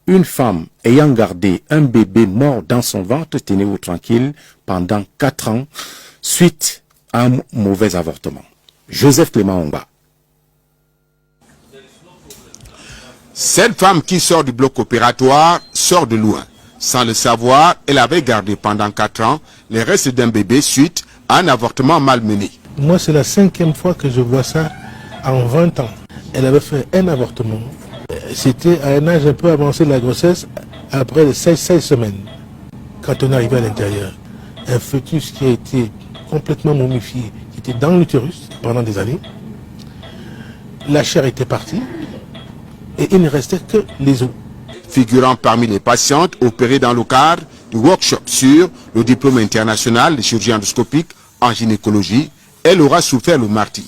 Une femme ayant gardé un bébé mort dans son ventre, tenez-vous tranquille, pendant 4 ans, suite à un mauvais avortement. Joseph Clément Ongba. Cette femme qui sort du bloc opératoire sort de loin. Sans le savoir, elle avait gardé pendant 4 ans les restes d'un bébé suite à un avortement malmené. Moi, c'est la 5e fois que je vois ça en 20 ans. Elle avait fait un avortement. C'était à un âge un peu avancé de la grossesse, après les 16 semaines, quand on arrivait à l'intérieur. Un fœtus qui a été complètement momifié, qui était dans l'utérus pendant des années. La chair était partie et il ne restait que les os. Figurant parmi les patientes opérées dans le cadre du workshop sur le diplôme international de chirurgie endoscopique en gynécologie, elle aura souffert le martyre.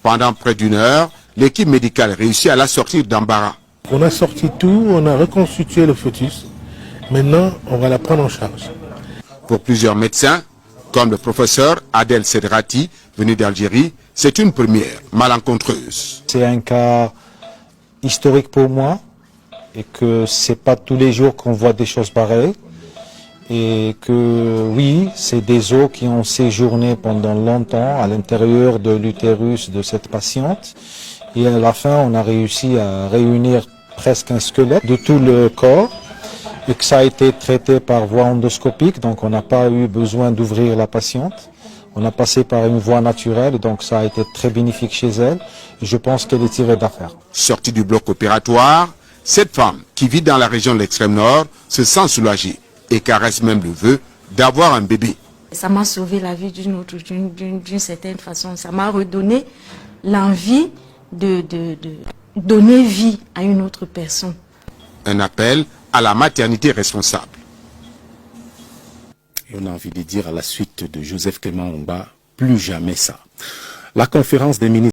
Pendant près d'1 heure, l'équipe médicale réussit à la sortir d'embarras. On a sorti tout, on a reconstitué le fœtus. Maintenant, on va la prendre en charge. Pour plusieurs médecins, comme le professeur Adel Sedrati, venu d'Algérie, c'est une première malencontreuse. C'est un cas historique pour moi et que c'est pas tous les jours qu'on voit des choses pareilles. Et que oui, c'est des os qui ont séjourné pendant longtemps à l'intérieur de l'utérus de cette patiente. Et à la fin, on a réussi à réunir presque un squelette de tout le corps et que ça a été traité par voie endoscopique, donc on n'a pas eu besoin d'ouvrir la patiente. On a passé par une voie naturelle, donc ça a été très bénéfique chez elle. Et je pense qu'elle est tirée d'affaire. Sortie du bloc opératoire, cette femme qui vit dans la région de l'extrême nord se sent soulagée et caresse même le vœu d'avoir un bébé. Ça m'a sauvé la vie d'une certaine façon. Ça m'a redonné l'envie de donner vie à une autre personne. Un appel à la maternité responsable. Et on a envie de dire à la suite de Joseph Clément Ongba, plus jamais ça. La conférence des ministres